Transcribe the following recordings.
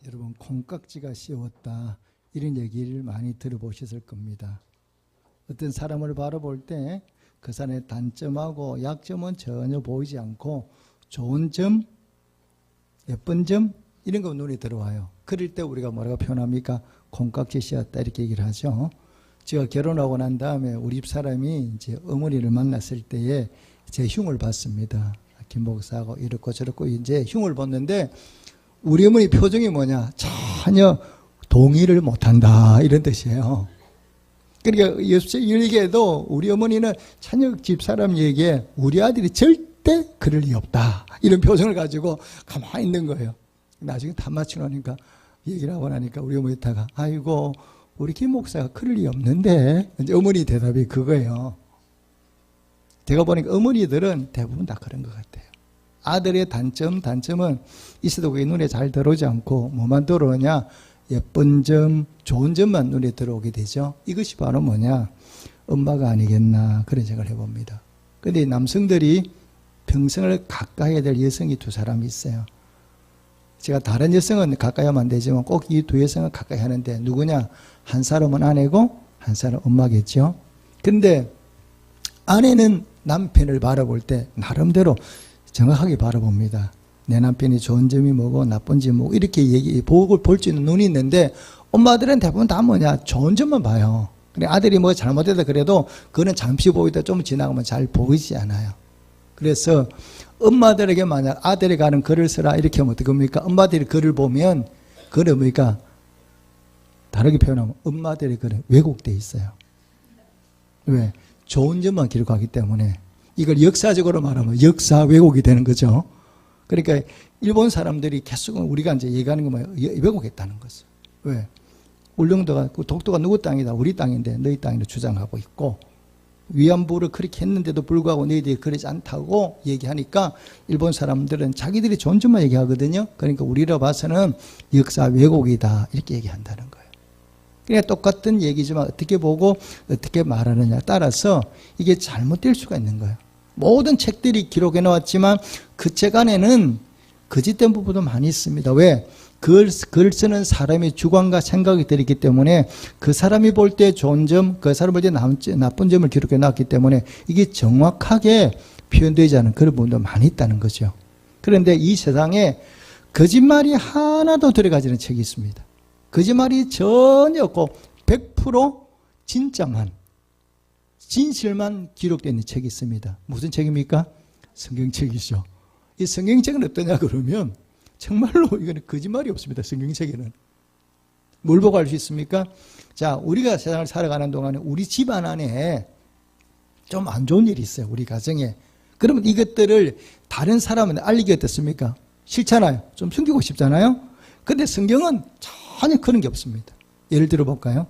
여러분 콩깍지가 씌웠다 이런 얘기를 많이 들어보셨을 겁니다. 어떤 사람을 바라볼 때 그 사람의 단점하고 약점은 전혀 보이지 않고 좋은 점, 예쁜 점 이런 거 눈에 들어와요. 그럴 때 우리가 뭐라고 표현합니까? 콩깍지 씌웠다 이렇게 얘기를 하죠. 제가 결혼하고 난 다음에 우리 집 사람이 이제 어머니를 만났을 때에 제 흉을 봤습니다. 김 목사하고 이렇고 저렇고 이제 흉을 봤는데 우리 어머니 표정이 뭐냐? 전혀 동의를 못한다 이런 뜻이에요. 그러니까 일기에도 우리 어머니는 전혀 집사람 얘기에 우리 아들이 절대 그럴 리 없다 이런 표정을 가지고 가만히 있는 거예요. 나중에 다 맞추고 나니까 얘기를 하고 나니까 우리 어머니다가 아이고 우리 김 목사가 그럴 리 없는데 이제 어머니 대답이 그거예요. 제가 보니까 어머니들은 대부분 다 그런 것 같아요. 아들의 단점은 있어도 그게 눈에 잘 들어오지 않고 뭐만 들어오냐? 예쁜 점, 좋은 점만 눈에 들어오게 되죠. 이것이 바로 뭐냐? 엄마가 아니겠나 그런 생각을 해봅니다. 그런데 남성들이 평생을 가까이 해야 될 여성이 두 사람이 있어요. 제가 다른 여성은 가까이 하면 안 되지만 꼭 이 두 여성은 가까이 하는데 누구냐? 한 사람은 아내고 한 사람은 엄마겠죠. 그런데 아내는 남편을 바라볼 때 나름대로 정확하게 바라봅니다. 내 남편이 좋은 점이 뭐고 나쁜 점이 뭐고 이렇게 보고 볼 수 있는 눈이 있는데 엄마들은 대부분 다 뭐냐? 좋은 점만 봐요. 그래 아들이 뭐 잘못했다 그래도 그거는 잠시 보이다 좀 지나가면 잘 보이지 않아요. 그래서 엄마들에게 만약 아들이 가는 글을 쓰라 이렇게 하면 어떻게 합니까? 엄마들이 글을 보면 그건 뭡니까? 다르게 표현하면 엄마들의 글은 왜곡되어 있어요. 왜? 좋은 점만 기록하기 때문에 이걸 역사적으로 말하면 역사 왜곡이 되는 거죠. 그러니까 일본 사람들이 계속 우리가 이제 얘기하는 거 뭐예요? 왜곡했다는 거죠. 왜? 울릉도가 독도가 누구 땅이다? 우리 땅인데 너희 땅이라 주장하고 있고 위안부를 그렇게 했는데도 불구하고 너희들이 그러지 않다고 얘기하니까 일본 사람들은 자기들이 좋은 점만 얘기하거든요. 그러니까 우리로 봐서는 역사 왜곡이다 이렇게 얘기한다는 거예요. 그냥 똑같은 얘기지만 어떻게 보고 어떻게 말하느냐에 따라서 이게 잘못될 수가 있는 거예요. 모든 책들이 기록해 놓았지만 그 책 안에는 거짓된 부분도 많이 있습니다. 왜? 글 쓰는 사람의 주관과 생각이 들었기 때문에 그 사람이 볼 때 좋은 점, 그 사람이 볼 때 나쁜 점을 기록해 놨기 때문에 이게 정확하게 표현되지 않은 그런 부분도 많이 있다는 거죠. 그런데 이 세상에 거짓말이 하나도 들어가지는 책이 있습니다. 거짓말이 전혀 없고 100% 진짜만, 진실만 기록되어 있는 책이 있습니다. 무슨 책입니까? 성경책이죠. 이 성경책은 어떠냐 그러면 정말로 이거는 거짓말이 없습니다. 성경책에는. 뭘 보고 알 수 있습니까? 자, 우리가 세상을 살아가는 동안에 우리 집안 안에 좀 안 좋은 일이 있어요. 우리 가정에. 그러면 이것들을 다른 사람한테 알리기 어떻습니까? 싫잖아요. 좀 숨기고 싶잖아요. 근데 성경은 전혀 그런 게 없습니다. 예를 들어 볼까요?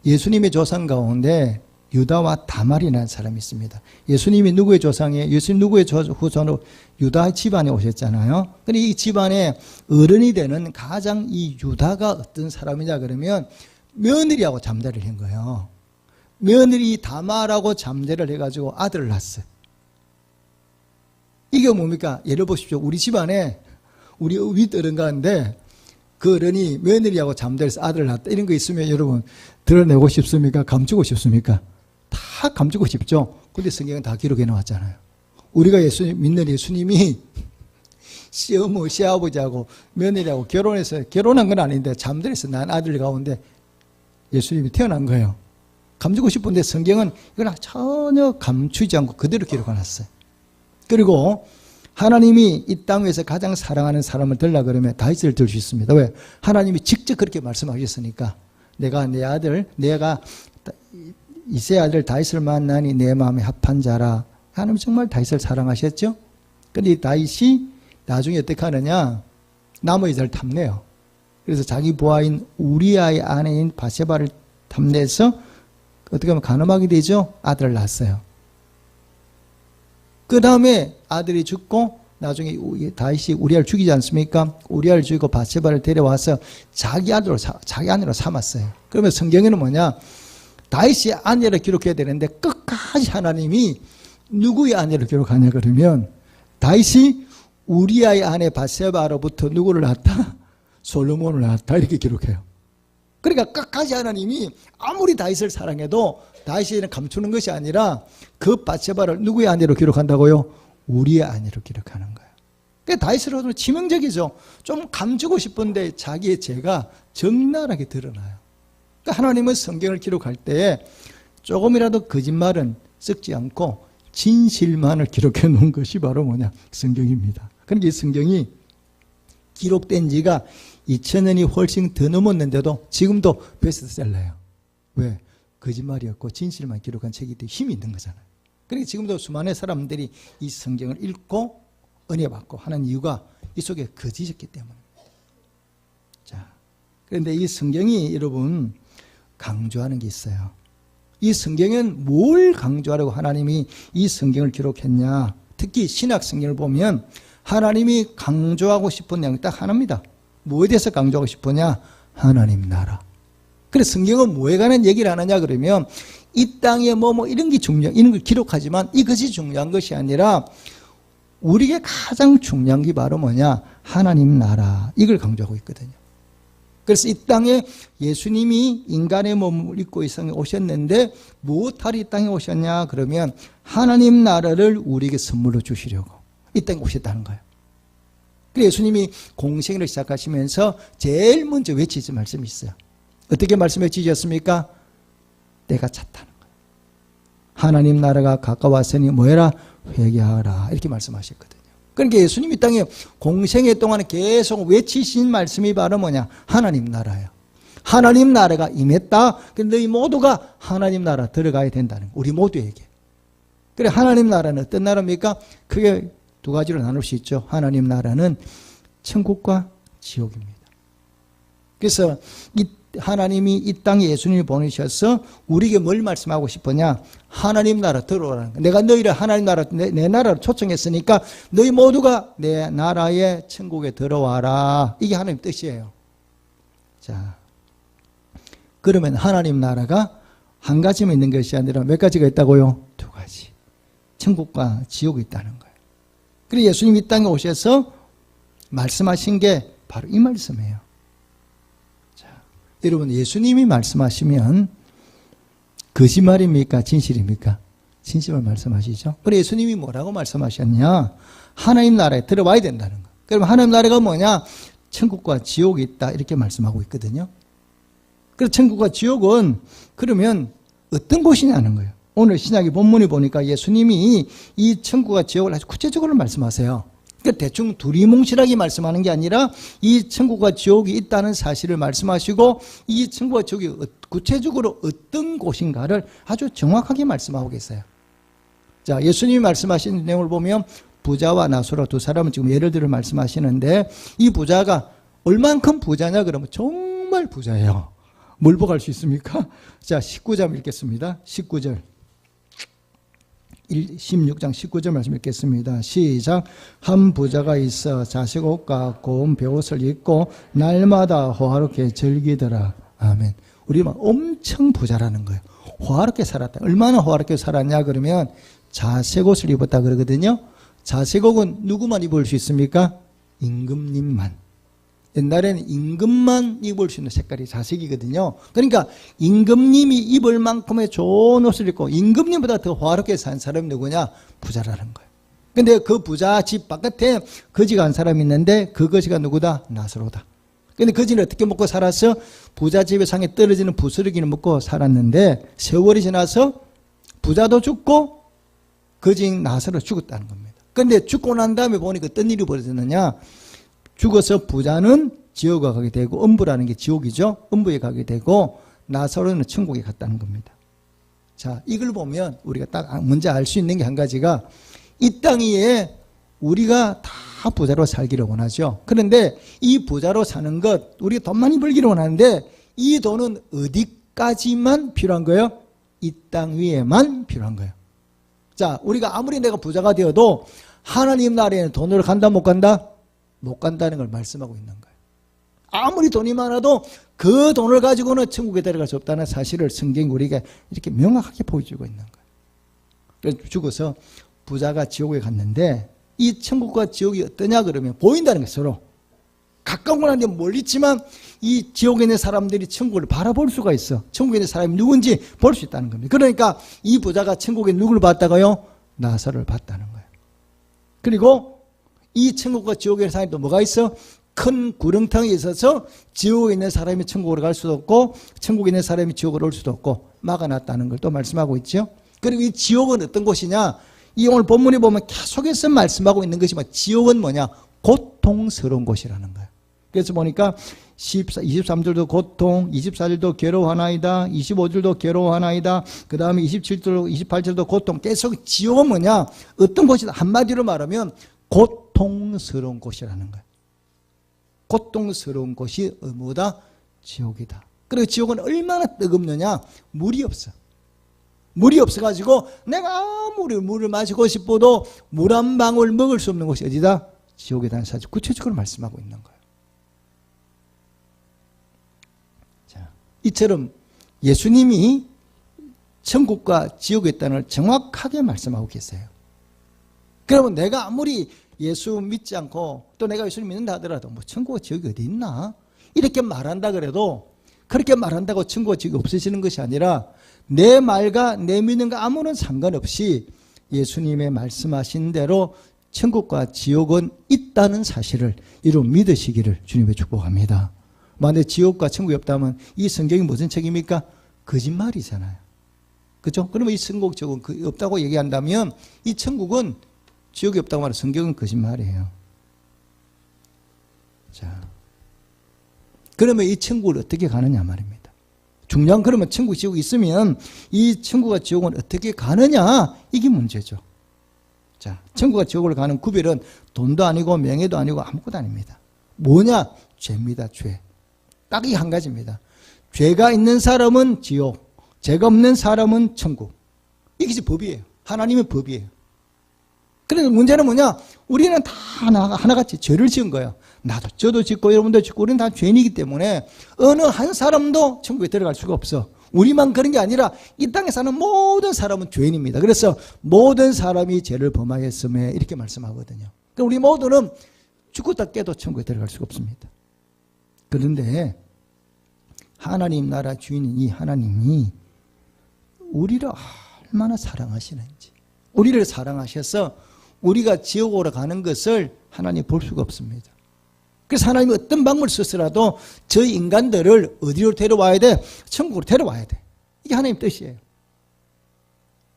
예수님의 조상 가운데 유다와 다말이라는 사람이 있습니다. 예수님이 누구의 조상이에요? 예수님 누구의 후손으로 유다 집안에 오셨잖아요. 근데 이 집안의 어른이 되는 가장 이 유다가 어떤 사람이냐 그러면 며느리하고 잠자리를 한 거예요. 며느리 다말하고 잠자리를 해가지고 아들을 낳았어요. 이게 뭡니까? 예를 보십시오. 우리 집안에 우리 윗어른 가운데 그 어른이 며느리하고 잠자리에서 아들을 낳았다. 이런 거 있으면 여러분 드러내고 싶습니까? 감추고 싶습니까? 다 감추고 싶죠. 근데 성경은 다 기록해 놓았잖아요. 우리가 예수님 믿는 예수님이 시어머, 시아버지하고 며느리하고 결혼한 건 아닌데 잠들어서 난 아들 가운데 예수님이 태어난 거예요. 감추고 싶은데 성경은 이걸 전혀 감추지 않고 그대로 기록해 놨어요. 그리고 하나님이 이 땅 위에서 가장 사랑하는 사람을 들라 그러면 다윗을 들 수 있습니다. 왜? 하나님이 직접 그렇게 말씀하셨으니까 내가 이세 아들 다윗을 만나니 내 마음에 합한 자라. 하나님 정말 다윗을 사랑하셨죠? 근데 이 다윗이 나중에 어떻게 하느냐? 나무 여자를 탐내요. 그래서 자기 부하인 우리아의 아내인 바세바를 탐내서 어떻게 하면 간음하게 되죠? 아들을 낳았어요. 그 다음에 아들이 죽고 나중에 다윗이 우리아를 죽이지 않습니까? 우리아를 죽이고 바세바를 데려와서 자기 아내로 삼았어요. 그러면 성경에는 뭐냐? 다윗이 아내를 기록해야 되는데 끝까지 하나님이 누구의 아내를 기록하냐 그러면 다윗이 우리아의 아내 바세바로부터 누구를 낳았다? 솔로몬을 낳았다 이렇게 기록해요. 그러니까 끝까지 하나님이 아무리 다윗을 사랑해도 다윗에게는 감추는 것이 아니라 그 밧세바를 누구의 아내로 기록한다고요? 우리의 아내로 기록하는 거예요. 그러니까 다윗으로는 치명적이죠. 좀 감추고 싶은데 자기의 죄가 적나라하게 드러나요. 그러니까 하나님은 성경을 기록할 때 조금이라도 거짓말은 섞지 않고 진실만을 기록해 놓은 것이 바로 뭐냐? 성경입니다. 그러니까 이 성경이 기록된 지가 2000년이 훨씬 더 넘었는데도 지금도 베스트셀러예요. 왜? 거짓말이었고 진실만 기록한 책이 더 힘이 있는 거잖아요. 그러니까 지금도 수많은 사람들이 이 성경을 읽고 은혜 받고 하는 이유가 이 속에 거짓이었기 때문입니다. 자, 그런데 이 성경이 여러분 강조하는 게 있어요. 이 성경은 뭘 강조하려고 하나님이 이 성경을 기록했냐? 특히 신약 성경을 보면 하나님이 강조하고 싶은 내용이 딱 하나입니다. 뭐에 대해서 강조하고 싶으냐? 하나님 나라. 그래서 성경은 뭐에 관한 얘기를 하느냐 그러면 이 땅에 뭐 이런 게 이런 걸 기록하지만 이것이 중요한 것이 아니라 우리에게 가장 중요한 게 바로 뭐냐? 하나님 나라. 이걸 강조하고 있거든요. 그래서 이 땅에 예수님이 인간의 몸을 입고 이 땅에 오셨는데 무엇하러 이 땅에 오셨냐 그러면 하나님 나라를 우리에게 선물로 주시려고 이 땅에 오셨다는 거예요. 그래서 예수님이 공생애를 시작하시면서 제일 먼저 외치신 말씀이 있어요. 어떻게 말씀해 주셨습니까? 때가 찼다는 거예요. 하나님 나라가 가까웠으니 뭐해라? 회개하라. 이렇게 말씀하셨거든요. 그러니까 예수님이 이 땅에 공생애 동안에 계속 외치신 말씀이 바로 뭐냐? 하나님 나라예요. 하나님 나라가 임했다. 그런데 너희 모두가 하나님 나라 들어가야 된다는 거예요. 우리 모두에게. 그래 하나님 나라는 어떤 나라입니까? 크게 두 가지로 나눌 수 있죠. 하나님 나라는 천국과 지옥입니다. 그래서 하나님이 이 땅에 예수님을 보내셔서 우리에게 뭘 말씀하고 싶으냐? 하나님 나라 들어오라는 거예요. 내가 너희를 하나님 나라, 내 나라로 초청했으니까 너희 모두가 내 나라의 천국에 들어와라. 이게 하나님 뜻이에요. 자, 그러면 하나님 나라가 한 가지만 있는 것이 아니라 몇 가지가 있다고요? 두 가지. 천국과 지옥이 있다는 거예요. 그래서 예수님이 이 땅에 오셔서 말씀하신 게 바로 이 말씀이에요. 자, 여러분 예수님이 말씀하시면 거짓말입니까? 진실입니까? 진실을 말씀하시죠. 그래서 예수님이 뭐라고 말씀하셨냐? 하나님 나라에 들어와야 된다는 거예요. 그럼 하나님 나라가 뭐냐? 천국과 지옥이 있다 이렇게 말씀하고 있거든요. 그래서 천국과 지옥은 그러면 어떤 곳이냐는 거예요. 오늘 신약의 본문에 보니까 예수님이 이 천국과 지옥을 아주 구체적으로 말씀하세요. 그러니까 대충 두리뭉실하게 말씀하는 게 아니라 이 천국과 지옥이 있다는 사실을 말씀하시고 이 천국과 지옥이 구체적으로 어떤 곳인가를 아주 정확하게 말씀하고 계세요. 자, 예수님이 말씀하신 내용을 보면 부자와 나사로 두 사람은 지금 예를 들어 말씀하시는데 이 부자가 얼만큼 부자냐 그러면 정말 부자예요. 뭘 보고 알 수 있습니까? 자, 19절 읽겠습니다. 19절. 16장 19절 말씀 읽겠습니다. 시작. 한 부자가 있어 자식 옷과 고운 베옷을 입고 날마다 호화롭게 즐기더라. 아멘. 우리가 엄청 부자라는 거예요. 호화롭게 살았다. 얼마나 호화롭게 살았냐 그러면 자색 옷을 입었다 그러거든요. 자색 옷은 누구만 입을 수 있습니까? 임금님만. 옛날에는 임금만 입을 수 있는 색깔이 자색이거든요. 그러니까 임금님이 입을 만큼의 좋은 옷을 입고 임금님보다 더 호화롭게 산 사람이 누구냐? 부자라는 거예요. 근데 그 부자 집 바깥에 거지가 한 사람이 있는데 그 거지가 누구다? 나사로다. 근데 거지는 어떻게 먹고 살았어? 부자 집의 상에 떨어지는 부스러기를 먹고 살았는데 세월이 지나서 부자도 죽고 거지인 나사로 죽었다는 겁니다. 근데 죽고 난 다음에 보니까 어떤 일이 벌어졌느냐? 죽어서 부자는 지옥에 가게 되고 음부라는 게 지옥이죠. 음부에 가게 되고 나사로는 천국에 갔다는 겁니다. 자, 이걸 보면 우리가 딱 먼저 알 수 있는 게 한 가지가 이 땅 위에 우리가 다 부자로 살기를 원하죠. 그런데 이 부자로 사는 것, 우리가 돈 많이 벌기를 원하는데 이 돈은 어디까지만 필요한 거예요? 이 땅 위에만 필요한 거예요. 자, 우리가 아무리 내가 부자가 되어도 하나님 나라에는 돈으로 간다 못 간다? 못 간다는 걸 말씀하고 있는 거예요. 아무리 돈이 많아도 그 돈을 가지고는 천국에 들어갈 수 없다는 사실을 성경이 우리에게 이렇게 명확하게 보여주고 있는 거예요. 그래서 죽어서 부자가 지옥에 갔는데 이 천국과 지옥이 어떠냐 그러면 보인다는 거예요. 서로 가까운 건 아닌데 멀리 있지만 이 지옥에 있는 사람들이 천국을 바라볼 수가 있어. 천국에 있는 사람이 누군지 볼 수 있다는 겁니다. 그러니까 이 부자가 천국에 누구를 봤다고요? 나사로를 봤다는 거예요. 그리고 이 천국과 지옥에 있는 사람이 또 뭐가 있어? 큰 구렁텅이에 있어서 지옥에 있는 사람이 천국으로 갈 수도 없고 천국에 있는 사람이 지옥으로 올 수도 없고 막아놨다는 걸 또 말씀하고 있죠. 그리고 이 지옥은 어떤 곳이냐? 이 오늘 본문에 보면 계속해서 말씀하고 있는 것이지만 지옥은 뭐냐? 고통스러운 곳이라는 거예요. 그래서 보니까 23절도 고통, 24절도 괴로워하나이다, 25절도 괴로워하나이다, 그 다음에 27절도 28절도 고통. 계속 지옥은 뭐냐? 어떤 곳이다? 한마디로 말하면 고통스러운 곳이라는 거예요. 고통스러운 곳이 뭐다? 지옥이다. 그리고 지옥은 얼마나 뜨겁느냐? 물이 없어. 물이 없어가지고 내가 아무리 물을 마시고 싶어도 물 한 방울 먹을 수 없는 곳이 어디다? 지옥이다는 사실 구체적으로 말씀하고 있는 거예요. 자, 이처럼 예수님이 천국과 지옥에 있다는 걸 정확하게 말씀하고 계세요. 그러면 내가 아무리 예수 믿지 않고 또 내가 예수님 믿는다 하더라도 뭐 천국과 지옥이 어디 있나? 이렇게 말한다 그래도 그렇게 말한다고 천국과 지옥이 없어지는 것이 아니라 내 말과 내 믿음과 아무런 상관없이 예수님의 말씀하신 대로 천국과 지옥은 있다는 사실을 이루 믿으시기를 주님의 축복합니다. 만약에 지옥과 천국이 없다면 이 성경이 무슨 책입니까? 거짓말이잖아요. 그렇죠? 그러면 이 천국, 지옥은 없다고 얘기한다면 이 천국은 지옥이 없다고 말하는 성경은 거짓말이에요. 자, 그러면 이 천국을 어떻게 가느냐 말입니다. 중요한 그러면 천국, 지옥이 있으면 이 천국과 지옥은 어떻게 가느냐 이게 문제죠. 자, 천국과 지옥을 가는 구별은 돈도 아니고 명예도 아니고 아무것도 아닙니다. 뭐냐? 죄입니다. 죄. 딱 이 한 가지입니다. 죄가 있는 사람은 지옥, 죄가 없는 사람은 천국. 이게 법이에요. 하나님의 법이에요. 그래서 문제는 뭐냐? 우리는 다 하나같이 죄를 지은 거예요. 나도 저도 짓고 여러분도 짓고 우리는 다 죄인이기 때문에 어느 한 사람도 천국에 들어갈 수가 없어. 우리만 그런 게 아니라 이 땅에 사는 모든 사람은 죄인입니다. 그래서 모든 사람이 죄를 범하였음에 이렇게 말씀하거든요. 그러니까 우리 모두는 죽었다 깨도 천국에 들어갈 수가 없습니다. 그런데 하나님 나라 주인인 이 하나님이 우리를 얼마나 사랑하시는지, 우리를 사랑하셔서 우리가 지옥으로 가는 것을 하나님 볼 수가 없습니다. 그래서 하나님이 어떤 방법을 써서라도 저 인간들을 어디로 데려와야 돼? 천국으로 데려와야 돼. 이게 하나님 뜻이에요.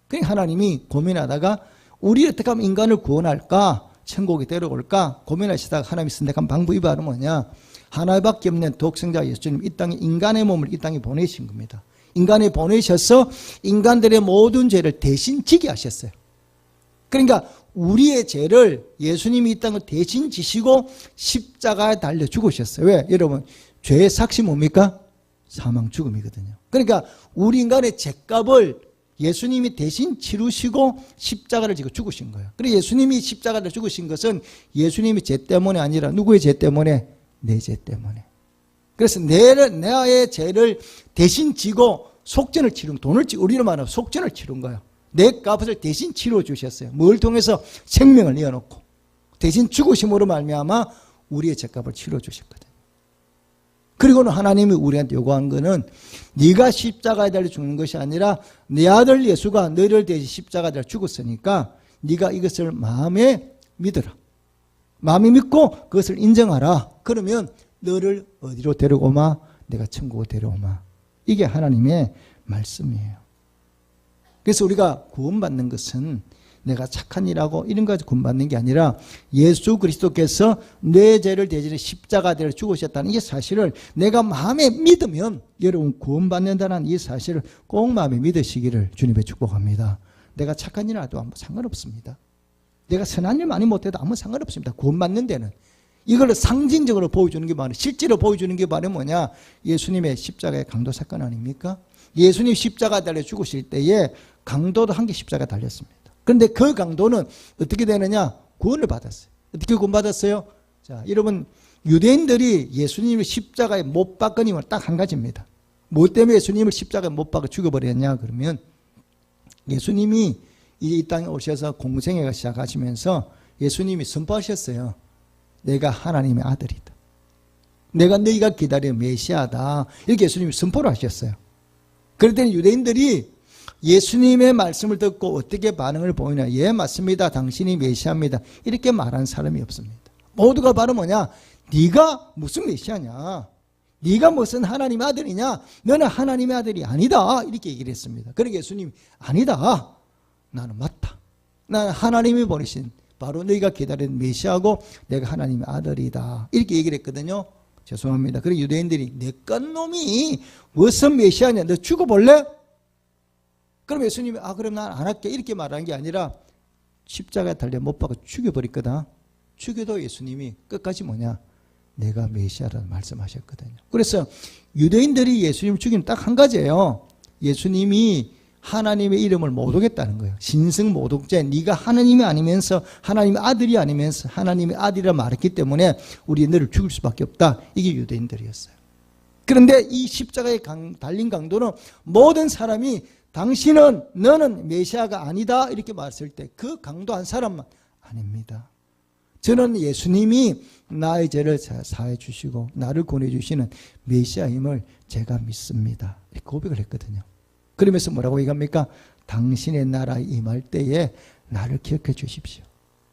그러니까 하나님이 고민하다가 우리 어떻게 하면 인간을 구원할까? 천국에 데려올까? 고민하시다가 하나님이 선택한 방법이 바로 뭐냐? 하나밖에 없는 독생자 예수님 이 땅에 인간의 몸을 이 땅에 보내신 겁니다. 인간에 보내셔서 인간들의 모든 죄를 대신 지게 하셨어요. 그러니까 우리의 죄를 예수님이 이 땅을 대신 지시고 십자가에 달려 죽으셨어요. 왜? 여러분, 죄의 삭이 뭡니까? 사망 죽음이거든요. 그러니까 우리 인간의 죄값을 예수님이 대신 치르시고 십자가를 지고 죽으신 거예요. 그래서 예수님이 십자가를 죽으신 것은 예수님의 죄 때문에 아니라 누구의 죄 때문에? 내 죄 때문에. 그래서 나의 죄를 대신 지고 속전을 치른, 돈을 우리로 말하면 속전을 치른 거예요. 내 값을 대신 치러 주셨어요. 뭘 통해서? 생명을 내어놓고 대신 죽으심으로 말미암아 우리의 죄값을 치러 주셨거든요. 그리고는 하나님이 우리한테 요구한 거는 네가 십자가에 달려 죽는 것이 아니라 내 아들 예수가 너를 대신 십자가에 달려 죽었으니까 네가 이것을 마음에 믿어라. 마음에 믿고 그것을 인정하라. 그러면 너를 어디로 데려오마? 내가 천국으로 데려오마. 이게 하나님의 말씀이에요. 그래서 우리가 구원받는 것은 내가 착한 일하고 이런 거 가지고 구원받는 게 아니라 예수 그리스도께서 내 죄를 대신해 십자가대로 죽으셨다는 이 사실을 내가 마음에 믿으면 여러분 구원받는다는 이 사실을 꼭 마음에 믿으시기를 주님의 축복합니다. 내가 착한 일을 해도 아무 상관없습니다. 내가 선한 일 많이 못해도 아무 상관없습니다. 구원받는 데는. 이걸 상징적으로 보여주는 게 바로 실제로 보여주는 게 바로 뭐냐? 예수님의 십자가의 강도 사건 아닙니까? 예수님 십자가 달려 죽으실 때에 강도도 한 개 십자가 달렸습니다. 그런데 그 강도는 어떻게 되느냐? 구원을 받았어요. 어떻게 구원받았어요? 자, 여러분 유대인들이 예수님을 십자가에 못 박은 이유는 딱 한 가지입니다. 뭐 때문에 예수님을 십자가에 못 박아 죽여버렸냐? 그러면 예수님이 이제 이 땅에 오셔서 공생애가 시작하시면서 예수님이 선포하셨어요. 내가 하나님의 아들이다. 내가 너희가 기다리는 메시아다. 이렇게 예수님이 선포를 하셨어요. 그랬더니 유대인들이 예수님의 말씀을 듣고 어떻게 반응을 보이냐. 예, 맞습니다. 당신이 메시아입니다. 이렇게 말하는 사람이 없습니다. 모두가 바로 뭐냐? 네가 무슨 메시아냐? 네가 무슨 하나님의 아들이냐? 너는 하나님의 아들이 아니다. 이렇게 얘기를 했습니다. 그러니까 예수님이 아니다. 나는 맞다. 나는 하나님이 보내신 바로 너희가 기다리는 메시아고 내가 하나님의 아들이다. 이렇게 얘기를 했거든요. 죄송합니다. 그리고 유대인들이 내 건 놈이 무슨 메시아냐? 너 죽어볼래? 그럼 예수님이 그럼 난 안 할게. 이렇게 말하는 게 아니라 십자가에 달려 못 박아 죽여버렸거든. 죽여도 예수님이 끝까지 뭐냐? 내가 메시아라고 말씀하셨거든요. 그래서 유대인들이 예수님을 죽이는 딱 한 가지예요. 예수님이 하나님의 이름을 모독했다는 거예요. 신승 모독죄. 네가 하나님이 아니면서 하나님의 아들이 아니면서 하나님의 아들이라 말했기 때문에 우리 너를 죽일 수밖에 없다. 이게 유대인들이었어요. 그런데 이 십자가에 달린 강도는 모든 사람이 당신은 너는 메시아가 아니다 이렇게 말했을 때 그 강도 한 사람만 아닙니다. 저는 예수님이 나의 죄를 사해 주시고 나를 구원해 주시는 메시아임을 제가 믿습니다. 이렇게 고백을 했거든요. 그러면서 뭐라고 얘기합니까? 당신의 나라에 임할 때에 나를 기억해 주십시오.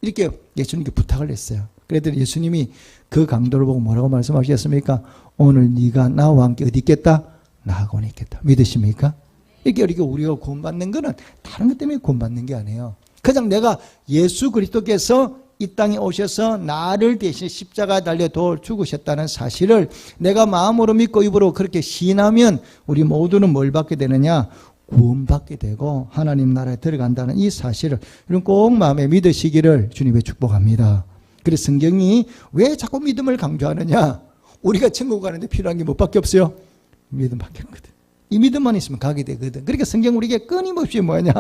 이렇게 예수님께 부탁을 했어요. 그랬더니 예수님이 그 강도를 보고 뭐라고 말씀하셨습니까? 오늘 네가 나와 함께 어디 있겠다? 나하고 있겠다. 믿으십니까? 이렇게 우리가 구원받는 거는 다른 것 때문에 구원받는 게 아니에요. 그냥 내가 예수 그리스도께서 이 땅에 오셔서 나를 대신 십자가에 달려 죽으셨다는 사실을 내가 마음으로 믿고 입으로 그렇게 시인하면 우리 모두는 뭘 받게 되느냐? 구원받게 되고 하나님 나라에 들어간다는 이 사실을 여러분 꼭 마음에 믿으시기를 주님의 축복합니다. 그래서 성경이 왜 자꾸 믿음을 강조하느냐? 우리가 천국 가는데 필요한 게 뭐밖에 없어요? 믿음밖에 없거든. 이 믿음만 있으면 가게 되거든. 그러니까 성경 우리에게 끊임없이 뭐냐?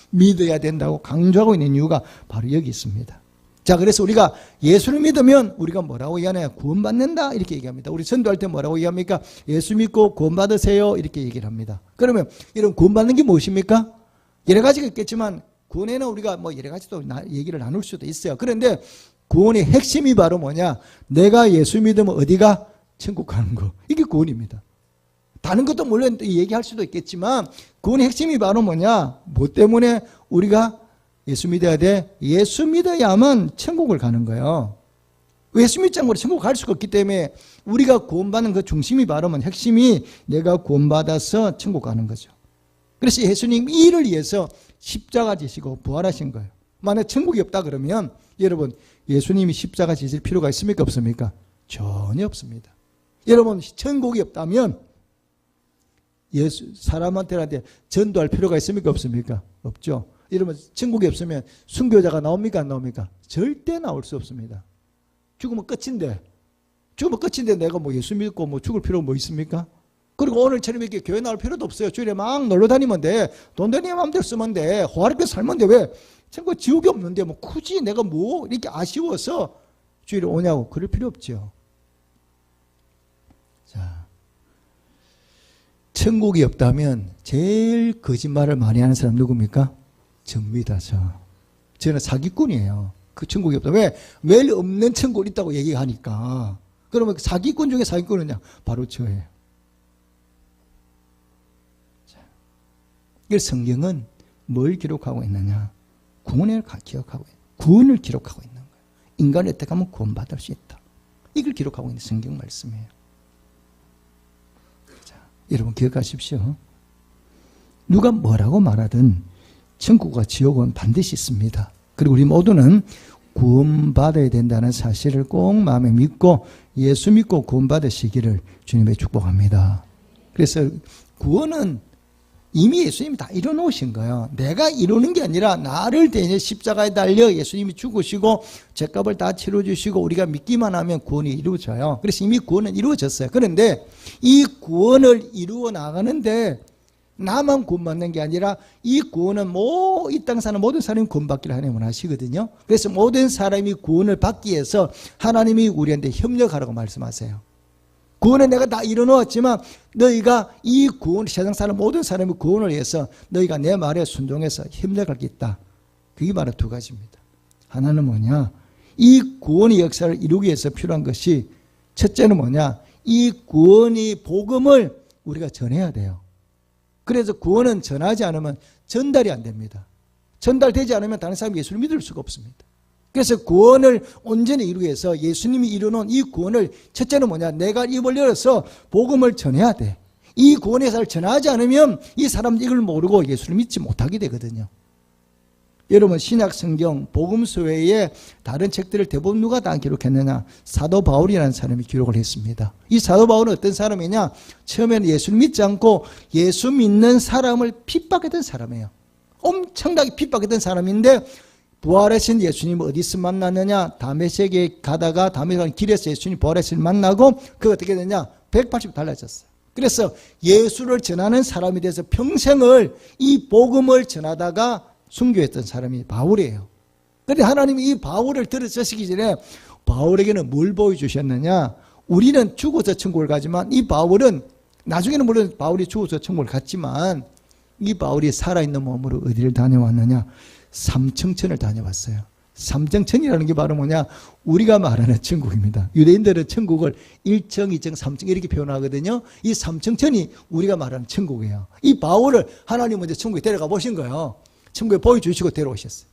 믿어야 된다고 강조하고 있는 이유가 바로 여기 있습니다. 자, 그래서 우리가 예수를 믿으면 우리가 뭐라고 얘기하나요? 구원받는다 이렇게 얘기합니다. 우리 전도할 때 뭐라고 얘기합니까? 예수 믿고 구원받으세요 이렇게 얘기를 합니다. 그러면 이런 구원받는 게 무엇입니까? 여러 가지가 있겠지만 구원에는 우리가 뭐 여러 가지 또 얘기를 나눌 수도 있어요. 그런데 구원의 핵심이 바로 뭐냐? 내가 예수 믿으면 어디가? 천국 가는 거. 이게 구원입니다. 다른 것도 물론 얘기할 수도 있겠지만 구원의 핵심이 바로 뭐냐? 뭐 때문에 우리가 예수 믿어야 돼? 예수 믿어야만 천국을 가는 거예요. 예수 믿지 않고 천국 갈 수가 없기 때문에 우리가 구원받는 그 중심이 바로 핵심이 내가 구원받아서 천국 가는 거죠. 그래서 예수님 이 일을 위해서 십자가 지시고 부활하신 거예요. 만약 천국이 없다 그러면 여러분 예수님이 십자가 지실 필요가 있습니까? 없습니까? 전혀 없습니다. 여러분 천국이 없다면 사람한테 전도할 필요가 있습니까? 없습니까? 없죠. 여러분 천국이 없으면 순교자가 나옵니까? 안 나옵니까? 절대 나올 수 없습니다. 죽으면 끝인데 내가 뭐 예수 믿고 뭐 죽을 필요가 뭐 있습니까? 그리고 오늘처럼 이렇게 교회 나올 필요도 없어요. 주일에 막 놀러 다니면 돼. 돈 되니 마음대로 쓰면 돼. 호화롭게 살면 돼. 왜? 천국 지옥이 없는데 뭐 굳이 내가 뭐 이렇게 아쉬워서 주일에 오냐고 그럴 필요 없죠. 자, 천국이 없다면 제일 거짓말을 많이 하는 사람 누굽니까? 접니다. 저는 사기꾼이에요. 그 천국이 없다. 왜? 매일 없는 천국이 있다고 얘기하니까. 그러면 사기꾼 중에 사기꾼은요? 바로 저예요. 자, 이 성경은 뭘 기록하고 있느냐? 구원을 기억하고 있는 구원을 기록하고 있는 거예요. 인간이 어떻게 하면 구원받을 수 있다. 이걸 기록하고 있는 성경 말씀이에요. 자, 여러분 기억하십시오. 누가 뭐라고 말하든 천국과 지옥은 반드시 있습니다. 그리고 우리 모두는 구원받아야 된다는 사실을 꼭 마음에 믿고 예수 믿고 구원받으시기를 주님의 축복합니다. 그래서 구원은 이미 예수님이 다 이뤄놓으신 거예요. 내가 이루는 게 아니라 나를 대신 십자가에 달려 예수님이 죽으시고 죄값을 다 치러주시고 우리가 믿기만 하면 구원이 이루어져요. 그래서 이미 구원은 이루어졌어요. 그런데 이 구원을 이루어 나가는데 나만 구원받는 게 아니라 이 구원은 이 땅 사는 모든 사람이 구원받기를 하나님 원하시거든요. 그래서 모든 사람이 구원을 받기 위해서 하나님이 우리한테 협력하라고 말씀하세요. 구원은 내가 다 이뤄놓았지만 너희가 이 구원, 세상 사는 모든 사람의 구원을 위해서 너희가 내 말에 순종해서 협력할 게 있다. 그게 바로 두 가지입니다. 하나는 뭐냐? 이 구원의 역사를 이루기 위해서 필요한 것이 첫째는 뭐냐? 이 구원이 복음을 우리가 전해야 돼요. 그래서 구원은 전하지 않으면 전달이 안 됩니다. 전달되지 않으면 다른 사람이 예수를 믿을 수가 없습니다. 그래서 구원을 온전히 이루기 위해서 예수님이 이루는 이 구원을 첫째는 뭐냐? 내가 입을 열어서 복음을 전해야 돼. 이 구원의 사를 전하지 않으면 이 사람들이 이걸 모르고 예수를 믿지 못하게 되거든요. 여러분 신약 성경 복음서 외에 다른 책들을 대부분 누가 다 기록했느냐? 사도 바울이라는 사람이 기록을 했습니다. 이 사도 바울은 어떤 사람이냐? 처음에는 예수를 믿지 않고 예수 믿는 사람을 핍박했던 사람이에요. 엄청나게 핍박했던 사람인데 부활하신 예수님을 어디서 만났느냐? 다메섹에 가다가 다메섹 길에서 예수님 부활하신 만나고 그 어떻게 되냐? 180도 달라졌어요. 그래서 예수를 전하는 사람이 돼서 평생을 이 복음을 전하다가 순교했던 사람이 바울이에요. 그런데 하나님이 이 바울을 들어주시기 전에 바울에게는 뭘 보여주셨느냐? 우리는 죽어서 천국을 가지만 이 바울은 나중에는 물론 바울이 죽어서 천국을 갔지만 이 바울이 살아있는 몸으로 어디를 다녀왔느냐? 삼청천을 다녀왔어요. 삼청천이라는 게 바로 뭐냐? 우리가 말하는 천국입니다. 유대인들은 천국을 1층, 2층, 3층 이렇게 표현하거든요. 이 삼청천이 우리가 말하는 천국이에요. 이 바울을 하나님 먼저 천국에 데려가 보신 거예요. 천국에 보여주시고 데려오셨어요.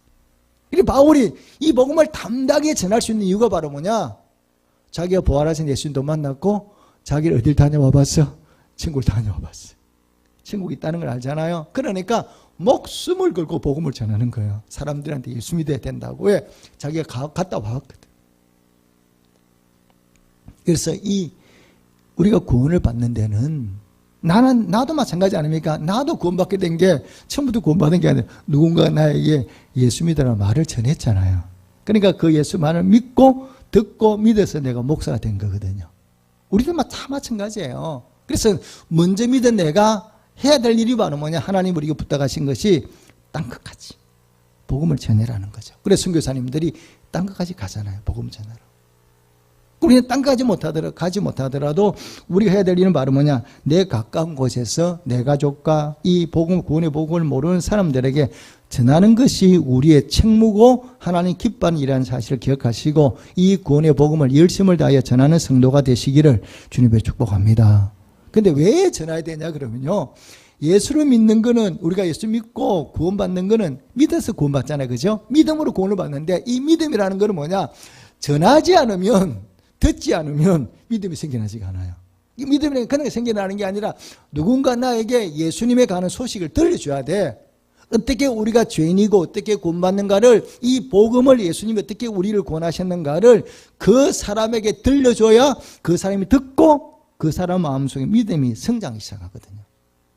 이 바울이 이 복음을 담대하게 전할 수 있는 이유가 바로 뭐냐? 자기가 부활하신 예수님도 만났고 자기를 어딜 다녀와 봤어? 천국을 다녀와 봤어요. 천국이 있다는 걸 알잖아요. 그러니까 목숨을 걸고 복음을 전하는 거예요. 사람들한테 예수 믿어야 된다고. 왜? 자기가 갔다 왔거든. 그래서 우리가 구원을 받는 데는 나도 마찬가지 아닙니까? 나도 구원받게 된 게 처음부터 구원받은 게 아니라 누군가 나에게 예수 믿으라는 말을 전했잖아요. 그러니까 그 예수 말을 믿고 듣고 믿어서 내가 목사가 된 거거든요. 우리도 다 마찬가지예요. 그래서 먼저 믿은 내가 해야 될 일이 바로 뭐냐? 하나님 우리에게 부탁하신 것이 땅끝까지 복음을 전해라는 거죠. 그래서 선교사님들이 땅끝까지 가잖아요. 복음 전하러. 우리는 땅까지 가지 못하더라도 우리가 해야 될 일은 바로 뭐냐? 내 가까운 곳에서 내 가족과 이 복음, 구원의 복음을 모르는 사람들에게 전하는 것이 우리의 책무고 하나님 기뻐하는 일이라는 사실을 기억하시고 이 구원의 복음을 열심을 다하여 전하는 성도가 되시기를 주님의 축복합니다. 근데 왜 전해야 되냐 그러면요. 예수를 믿는 거는 우리가 예수 믿고 구원받는 거는 믿어서 구원받잖아요. 그죠? 믿음으로 구원을 받는데 이 믿음이라는 거는 뭐냐? 전하지 않으면 듣지 않으면 믿음이 생겨나지가 않아요. 이 믿음이 그냥 생겨나는 게 아니라 누군가 나에게 예수님에 관한 소식을 들려줘야 돼. 어떻게 우리가 죄인이고 어떻게 구원받는가를 이 복음을 예수님이 어떻게 우리를 구원하셨는가를 그 사람에게 들려줘야 그 사람이 듣고 그 사람 마음속에 믿음이 성장하기 시작하거든요.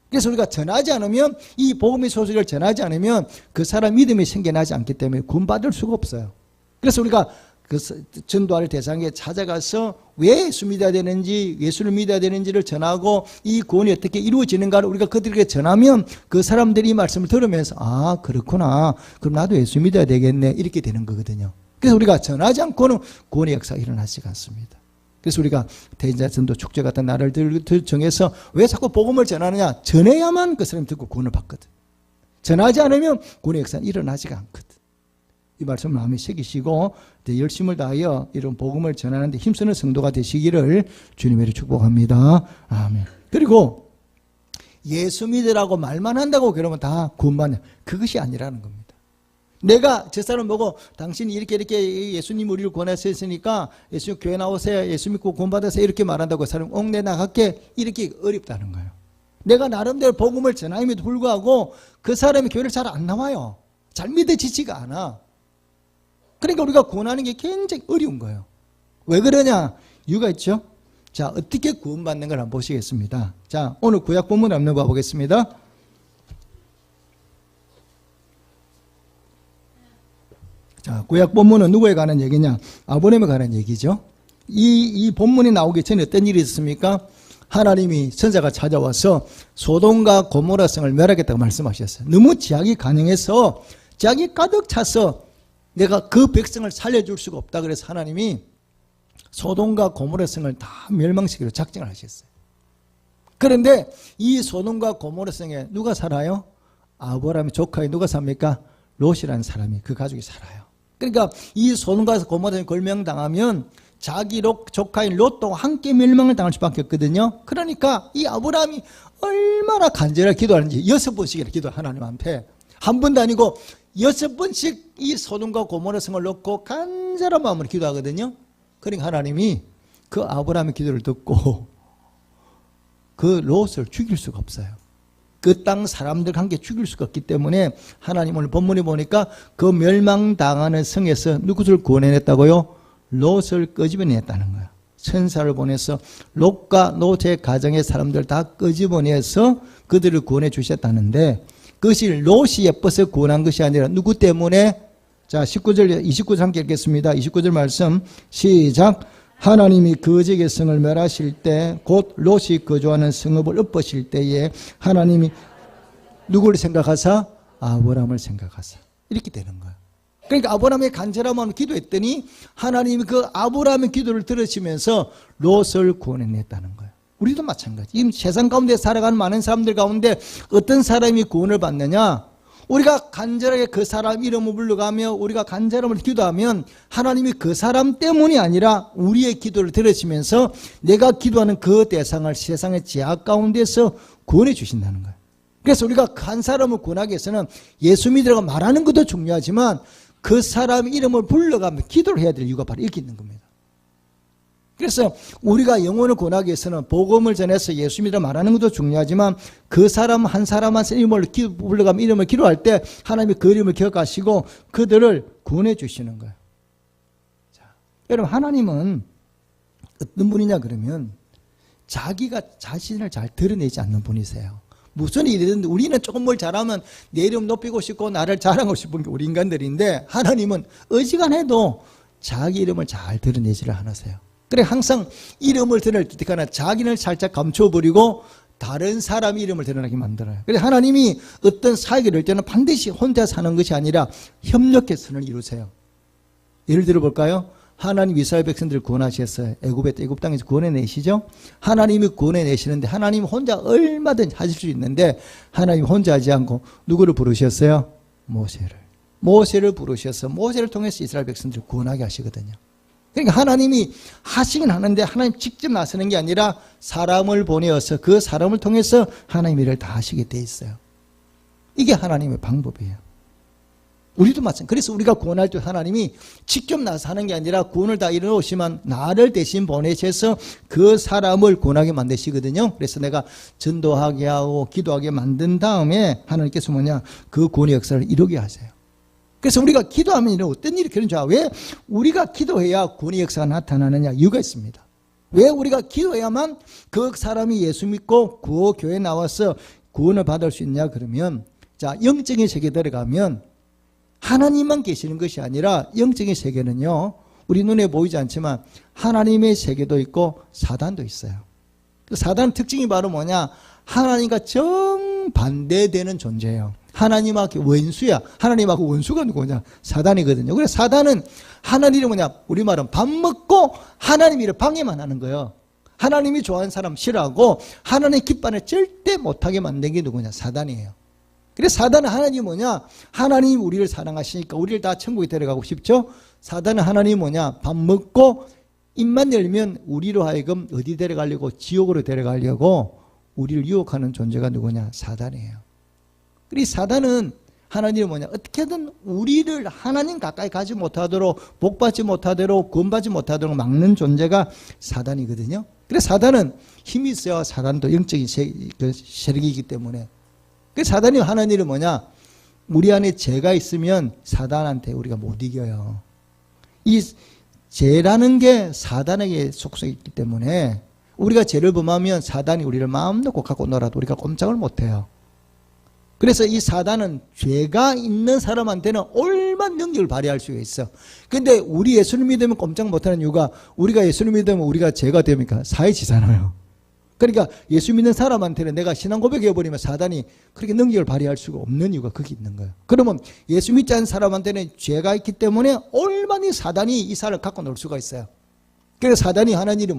그래서 우리가 전하지 않으면 이 복음의 소식을 전하지 않으면 그 사람 믿음이 생겨나지 않기 때문에 구원받을 수가 없어요. 그래서 우리가 그 전도할 대상에 찾아가서 왜 예수 믿어야 되는지 예수를 믿어야 되는지를 전하고 이 구원이 어떻게 이루어지는가를 우리가 그들에게 전하면 그 사람들이 이 말씀을 들으면서 아 그렇구나 그럼 나도 예수 믿어야 되겠네 이렇게 되는 거거든요. 그래서 우리가 전하지 않고는 구원의 역사가 일어나지가 않습니다. 그래서 우리가 대인자 전도 축제 같은 날을 정해서 왜 자꾸 복음을 전하느냐? 전해야만 그 사람이 듣고 구원을 받거든. 전하지 않으면 구원의 역사는 일어나지가 않거든. 이 말씀을 마음에 새기시고 열심을 다하여 이런 복음을 전하는데 힘쓰는 성도가 되시기를 주님의 축복합니다. 아멘. 그리고 예수 믿으라고 말만 한다고 그러면 다 구원받냐? 그것이 아니라는 겁니다. 내가 저 사람 보고 당신이 이렇게 예수님 우리를 구원하셨으니까 예수님 교회 나오세요. 예수 믿고 구원받으세요. 이렇게 말한다고 그 사람 내 나갈게 이렇게 어렵다는 거예요. 내가 나름대로 복음을 전함에도 불구하고 그 사람이 교회를 잘 안 나와요. 잘 믿어지지가 않아. 그러니까 우리가 구원하는 게 굉장히 어려운 거예요. 왜 그러냐? 이유가 있죠. 자, 어떻게 구원받는 걸 한번 보시겠습니다. 자, 오늘 구약 본문 한번 봐보겠습니다. 자, 구약 본문은 누구에 관한 얘기냐? 아브라함에 관한 얘기죠. 이 본문이 나오기 전에 어떤 일이 있었습니까? 하나님이 선자가 찾아와서 소돔과 고모라 성을 멸하겠다고 말씀하셨어요. 너무 지약이 가능해서 지약이 가득 차서 내가 그 백성을 살려줄 수가 없다. 그래서 하나님이 소돔과 고모라 성을 다 멸망시키기로 작정을 하셨어요. 그런데 이 소돔과 고모라 성에 누가 살아요? 아브라함의 조카에 누가 삽니까? 롯이라는 사람이 그 가족이 살아요. 그러니까 이 소돔과 고모라 성이 걸명당하면 자기 조카인 롯도 함께 멸망을 당할 수밖에 없거든요. 그러니까 이 아브라함이 얼마나 간절하게 기도하는지 6번씩이나 기도 하나님한테 한 번도 아니고 6번씩 이 소돔과 고모라 성을 놓고 간절한 마음으로 기도하거든요. 그러니까 하나님이 그 아브라함의 기도를 듣고 그 롯을 죽일 수가 없어요. 그 땅 사람들과 함께 죽일 수가 없기 때문에 하나님 오늘 본문에 보니까 그 멸망당하는 성에서 누구를 구원해냈다고요? 롯을 끄집어냈다는 거야. 천사를 보내서 롯과 롯의 가정의 사람들 다 끄집어내서 그들을 구원해 주셨다는데 그것이 롯이 예뻐서 구원한 것이 아니라 누구 때문에? 자, 19절, 29절 함께 읽겠습니다. 29절 말씀 시작. 하나님이 그 지역의 성을 멸하실 때 곧 롯이 거주하는 성읍을 엎으실 때에 하나님이 누구를 생각하사? 아브라함을 생각하사. 이렇게 되는 거야. 그러니까 아브라함의 간절한 마음으로 기도했더니 하나님이 그 아브라함의 기도를 들으시면서 롯을 구원해냈다는 거예요. 우리도 마찬가지. 이 세상 가운데 살아가는 많은 사람들 가운데 어떤 사람이 구원을 받느냐? 우리가 간절하게 그 사람 이름을 불러가며 우리가 간절함을 기도하면 하나님이 그 사람 때문이 아니라 우리의 기도를 들으시면서 내가 기도하는 그 대상을 세상의 제약 가운데서 구원해 주신다는 거예요. 그래서 우리가 한 사람을 구원하기 위해서는 예수 믿으라고 말하는 것도 중요하지만 그 사람 이름을 불러가며 기도를 해야 될 이유가 바로 이렇게 있는 겁니다. 그래서 우리가 영혼을 구원하기 위해서는 복음을 전해서 예수 믿으라 말하는 것도 중요하지만 그 사람 한 사람 한 사람 이름을 불러가며 이름을 기도할 때 하나님이 그 이름을 기억하시고 그들을 구원해 주시는 거예요. 자, 여러분 하나님은 어떤 분이냐 그러면 자기가 자신을 잘 드러내지 않는 분이세요. 무슨 일이든 우리는 조금 뭘 잘하면 내 이름 높이고 싶고 나를 자랑하고 싶은 게 우리 인간들인데 하나님은 어지간해도 자기 이름을 잘 드러내지를 않으세요. 그래 항상 이름을 드러낼 때까지 자기는 살짝 감춰버리고 다른 사람 이름을 드러나게 만들어요. 그래서 하나님이 어떤 사역을 할 때는 반드시 혼자 사는 것이 아니라 협력해서 선을 이루세요. 예를 들어 볼까요? 하나님 이스라엘 백성들을 구원하셨어요. 애굽 땅에서 구원해내시죠. 하나님이 구원해내시는데 하나님 혼자 얼마든지 하실 수 있는데 하나님 혼자 하지 않고 누구를 부르셨어요? 모세를 부르셔서 모세를 통해서 이스라엘 백성들을 구원하게 하시거든요. 그러니까 하나님이 하시긴 하는데 하나님 직접 나서는 게 아니라 사람을 보내어서 그 사람을 통해서 하나님 일을 다 하시게 돼 있어요. 이게 하나님의 방법이에요. 우리도 마찬가지. 그래서 우리가 구원할 때 하나님이 직접 나서 하는 게 아니라 구원을 다 이루시면 나를 대신 보내셔서 그 사람을 구원하게 만드시거든요. 그래서 내가 전도하게 하고 기도하게 만든 다음에 하나님께서 그 구원의 역사를 이루게 하세요. 그래서 우리가 기도하면 어떤 일이 그런 줄 알아? 왜 우리가 기도해야 구원의 역사가 나타나느냐? 이유가 있습니다. 왜 우리가 기도해야만 그 사람이 예수 믿고 구호교회에 나와서 구원을 받을 수 있냐? 그러면 자, 영적인 세계에 들어가면 하나님만 계시는 것이 아니라 영적인 세계는요, 우리 눈에 보이지 않지만 하나님의 세계도 있고 사단도 있어요. 사단 특징이 바로 뭐냐? 하나님과 정반대되는 존재예요. 하나님하고 원수야. 하나님하고 원수가 누구냐? 사단이거든요. 그래서 사단은 하나님이 우리말은 밥 먹고 하나님 일을 방해만 하는 거예요. 하나님이 좋아하는 사람 싫어하고 하나님의 기뻐하는 절대 못하게 만든 게 누구냐? 사단이에요. 그래서 사단은 하나님이 하나님이 우리를 사랑하시니까 우리를 다 천국에 데려가고 싶죠? 사단은 하나님이 밥 먹고 입만 열면 우리로 하여금 어디 데려가려고? 지옥으로 데려가려고 우리를 유혹하는 존재가 누구냐? 사단이에요. 그리고 사단은 하나님이 어떻게든 우리를 하나님 가까이 가지 못하도록 복받지 못하도록 구원받지 못하도록 막는 존재가 사단이거든요. 그래서 사단은 힘이 있어야 사단도 영적인 세력이기 때문에 그래서 사단이 하는 일은 우리 안에 죄가 있으면 사단한테 우리가 못 이겨요. 이 죄라는 게 사단에게 속성이 있기 때문에 우리가 죄를 범하면 사단이 우리를 마음 놓고 갖고 놀아도 우리가 꼼짝을 못해요. 그래서 이 사단은 죄가 있는 사람한테는 올만 능력을 발휘할 수가 있어. 근데 우리 예수를 믿으면 꼼짝 못하는 이유가 우리가 예수를 믿으면 우리가 죄가 됩니까? 사해지잖아요. 그러니까 예수 믿는 사람한테는 내가 신앙 고백해버리면 사단이 그렇게 능력을 발휘할 수가 없는 이유가 거기 있는 거예요. 그러면 예수 믿지 않은 사람한테는 죄가 있기 때문에 올만이 사단이 이 사람을 갖고 놀 수가 있어요. 그래서 사단이 하는 일이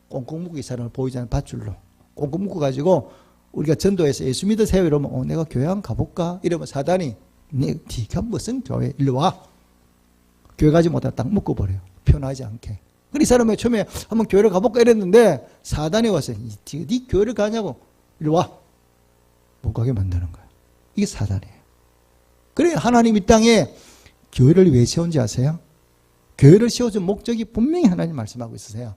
꽁꽁 묶고 이 사람을 보이지 않는 밧줄로 꽁꽁 묶어 가지고 우리가 전도해서 예수 믿으세요 이러면 내가 교회 한번 가볼까? 이러면 사단이 네가 무슨 교회 일로 와. 교회 가지 못하다 딱 묶어버려요. 편하지 않게. 그래 이 사람이 처음에 한번 교회를 가볼까 이랬는데 사단이 와서 네 교회를 가냐고 이리 와. 못 가게 만드는 거예요. 이게 사단이에요. 그래 하나님 이 땅에 교회를 왜 세운지 아세요? 교회를 세워준 목적이 분명히 하나님 말씀하고 있으세요.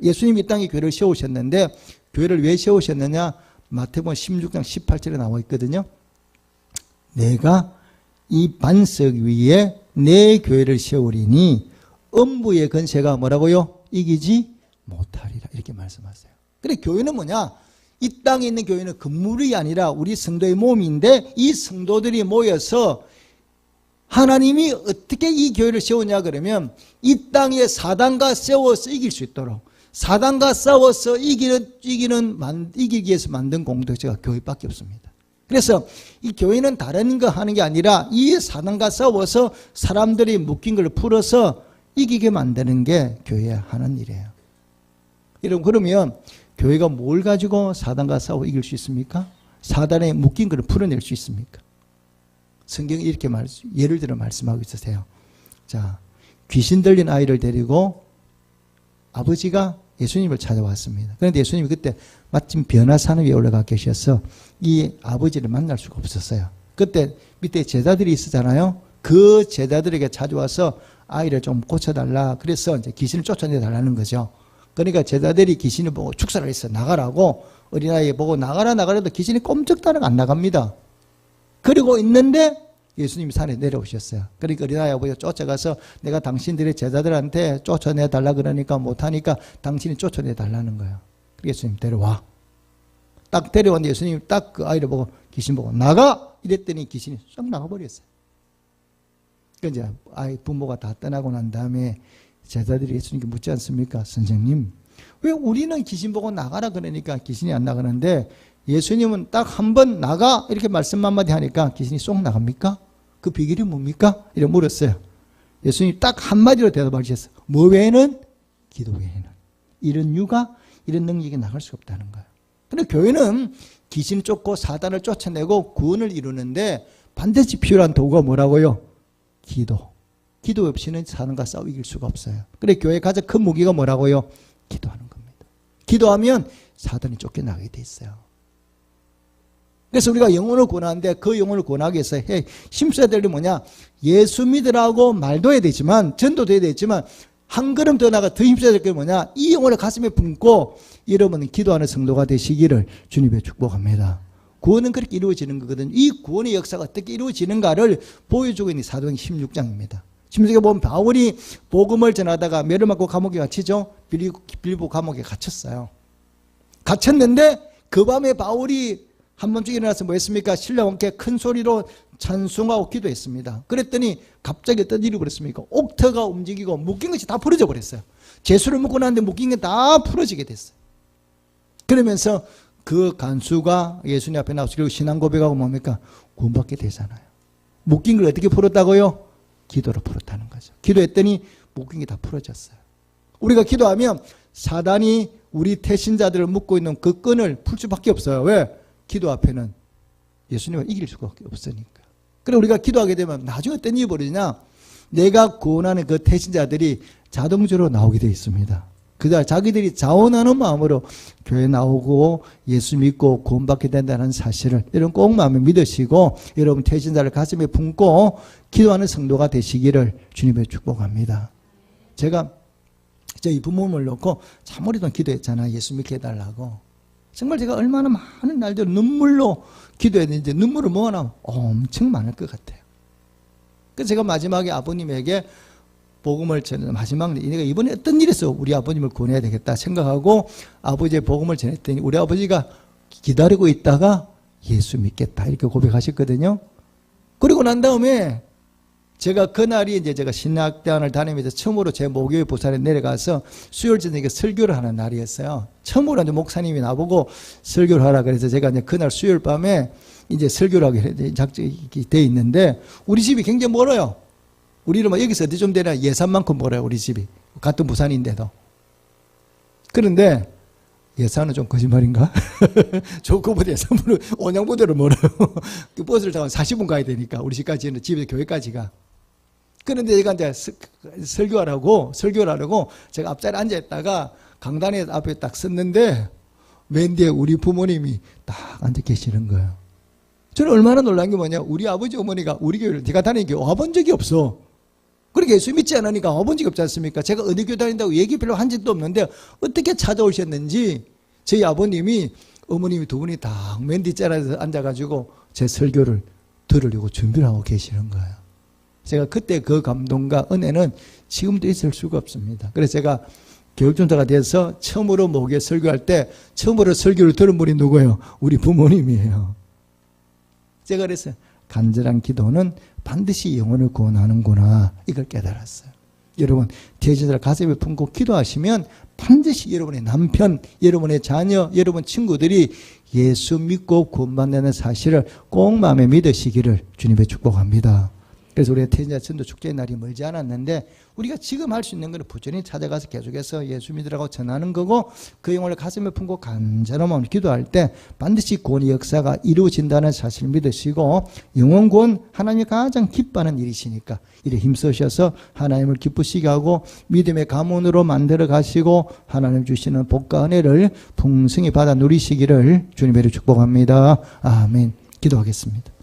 예수님이 이 땅에 교회를 세우셨는데 교회를 왜 세우셨느냐? 마태복음 16장 18절에 나와 있거든요. 내가 이 반석 위에 내 교회를 세우리니 음부의 권세가 뭐라고요? 이기지 못하리라 이렇게 말씀하세요. 그래 교회는 뭐냐? 이 땅에 있는 교회는 건물이 아니라 우리 성도의 몸인데 이 성도들이 모여서 하나님이 어떻게 이 교회를 세우냐 그러면 이 땅에 사단과 싸워서 이길 수 있도록 사단과 싸워서 이기기 위해서 만든 공동체가 교회밖에 없습니다. 그래서 이 교회는 다른 거 하는 게 아니라 이 사단과 싸워서 사람들이 묶인 걸 풀어서 이기게 만드는 게 교회에 하는 일이에요. 여러분 그러면 교회가 뭘 가지고 사단과 싸워 이길 수 있습니까? 사단의 묶인 걸 풀어낼 수 있습니까? 성경이 이렇게 예를 들어 말씀하고 있으세요. 자, 귀신 들린 아이를 데리고 아버지가 예수님을 찾아왔습니다. 그런데 예수님이 그때 마침 변화산 위에 올라가 계셔서 이 아버지를 만날 수가 없었어요. 그때 밑에 제자들이 있었잖아요. 그 제자들에게 찾아와서 아이를 좀 고쳐달라. 그래서 이제 귀신을 쫓아내달라는 거죠. 그러니까 제자들이 귀신을 보고 축사를 했어. 나가라고. 어린아이 보고 나가라도 귀신이 꼼짝도 안 나갑니다. 그리고 있는데 예수님이 산에 내려오셨어요. 그러니까 어린아이 아버지가 쫓아가서 내가 당신들의 제자들한테 쫓아내달라 그러니까 못하니까 당신이 쫓아내달라는 거예요. 예수님 데려와. 딱 데려왔는데 예수님이 딱 그 아이를 보고 귀신 보고 나가! 이랬더니 귀신이 쏙 나가버렸어요. 그러니까 이제 아이 부모가 다 떠나고 난 다음에 제자들이 예수님께 묻지 않습니까? 선생님, 왜 우리는 귀신 보고 나가라 그러니까 귀신이 안 나가는데 예수님은 딱 한 번 나가 이렇게 말씀 한마디 하니까 귀신이 쏙 나갑니까? 그 비결이 뭡니까? 이렇게 물었어요. 예수님이 딱 한마디로 대답하셨어요. 뭐 외에는? 기도 외에는. 이런 유가, 이런 능력이 나갈 수 없다는 거예요. 그런데 교회는 귀신 쫓고 사단을 쫓아내고 구원을 이루는데 반드시 필요한 도구가 뭐라고요? 기도. 기도 없이는 사단과 싸워 이길 수가 없어요. 그래 교회의 가장 큰 무기가 뭐라고요? 기도하는 겁니다. 기도하면 사단이 쫓겨나게 돼 있어요. 그래서 우리가 영혼을 구원하는데 그 영혼을 구원하기 위해서 힘써야 될 게 뭐냐? 예수 믿으라고 말도 해야 되지만 전도도 해야 되지만 한 걸음 더 나가 더 힘써야 될 게 뭐냐? 이 영혼을 가슴에 품고 여러분은 기도하는 성도가 되시기를 주님의 축복합니다. 구원은 그렇게 이루어지는 거거든요. 이 구원의 역사가 어떻게 이루어지는가를 보여주고 있는 사도행 16장입니다. 16장에 보면 바울이 복음을 전하다가 매를 맞고 감옥에 갇히죠. 빌립보 감옥에 갇혔어요. 갇혔는데 그 밤에 바울이 한밤중에 일어나서 뭐 했습니까? 신랑 함께 큰 소리로 찬송하고 기도했습니다. 그랬더니 갑자기 어떤 일이 벌었습니까? 옥터가 움직이고 묶인 것이 다 풀어져 버렸어요. 제수를 묶고 나는데 묶인 게 다 풀어지게 됐어요. 그러면서 그 간수가 예수님 앞에 나와서 그리고 신앙 고백하고 뭡니까? 구원받게 되잖아요. 묶인 걸 어떻게 풀었다고요? 기도로 풀었다는 거죠. 기도했더니 묶인 게 다 풀어졌어요. 우리가 기도하면 사단이 우리 태신자들을 묶고 있는 그 끈을 풀 수밖에 없어요. 왜? 기도 앞에는 예수님을 이길 수가 없으니까. 그래 우리가 기도하게 되면 나중에 어떤 일이 벌어지냐? 내가 구원하는 그 태신자들이 자동적으로 나오게 되어 있습니다. 그다 자기들이 자원하는 마음으로 교회 나오고 예수 믿고 구원받게 된다는 사실을 여러분 꼭 마음에 믿으시고 여러분 태신자를 가슴에 품고 기도하는 성도가 되시기를 주님의 축복합니다. 제가 저희 부모님을 놓고 참 오랫동안 기도했잖아요. 예수 믿게 해달라고. 정말 제가 얼마나 많은 날들 눈물로 기도했는지 눈물을 모아나면 엄청 많을 것 같아요. 그래서 제가 마지막에 아버님에게 복음을 전해 마지막 내가 이번에 어떤 일에서 우리 아버님을 구원해야 되겠다 생각하고 아버지의 복음을 전했더니 우리 아버지가 기다리고 있다가 예수 믿겠다 이렇게 고백하셨거든요. 그리고 난 다음에 제가 그날이 이제 제가 신학대학을 다니면서 처음으로 제 모교회 부산에 내려가서 수요일 저녁에 설교를 하는 날이었어요. 처음으로 이제 목사님이 나보고 설교를 하라 그래서 제가 이제 그날 수요일 밤에 이제 설교를 하게 작정이 돼 있는데 우리 집이 굉장히 멀어요. 우리는 뭐 여기서 어디 좀 되나 예산만큼 멀어요. 우리 집이 같은 부산인데도. 그런데 예산은 좀 거짓말인가? 조금보다 예산으로 온양보다로 멀어요. 그 버스를 타고 40분 가야 되니까 우리 집까지는 집에서 교회까지가. 그런데 제가 이제 설교를 하고 제가 앞자리에 앉아있다가 강단에 앞에 딱 섰는데 맨 뒤에 우리 부모님이 딱 앉아 계시는 거예요. 저는 얼마나 놀란 게 뭐냐, 우리 아버지 어머니가 우리 교회를 제가 다니는 교회 와본 적이 없어. 그렇게 예수 믿지 않으니까 와본 적이 없지 않습니까? 제가 어느 교회 다닌다고 얘기 별로 한 적도 없는데 어떻게 찾아오셨는지 저희 아버님이 어머님이 두 분이 딱 맨 뒷자리에 앉아가지고 제 설교를 들으려고 준비를 하고 계시는 거예요. 제가 그때 그 감동과 은혜는 지금도 있을 수가 없습니다. 그래서 제가 교육전도가 돼서 처음으로 목요일 설교할 때 처음으로 설교를 들은 분이 누구예요? 우리 부모님이에요. 제가 그래서 간절한 기도는 반드시 영혼을 구원하는구나, 이걸 깨달았어요. 여러분, 대제자를 가슴에 품고 기도하시면 반드시 여러분의 남편, 여러분의 자녀, 여러분 친구들이 예수 믿고 구원받는 사실을 꼭 마음에 믿으시기를 주님의 축복합니다. 그래서 우리가 태진자 전도 축제의 날이 멀지 않았는데 우리가 지금 할 수 있는 것은 부지런히 찾아가서 계속해서 예수 믿으라고 전하는 거고, 그 영혼을 가슴에 품고 간절한 마음으로 기도할 때 반드시 구원의 역사가 이루어진다는 사실을 믿으시고, 영혼 구원 하나님이 가장 기뻐하는 일이시니까 이래 힘쓰셔서 하나님을 기쁘시게 하고 믿음의 가문으로 만들어 가시고 하나님 주시는 복과 은혜를 풍성히 받아 누리시기를 주님의 이름으로 축복합니다. 아멘. 기도하겠습니다.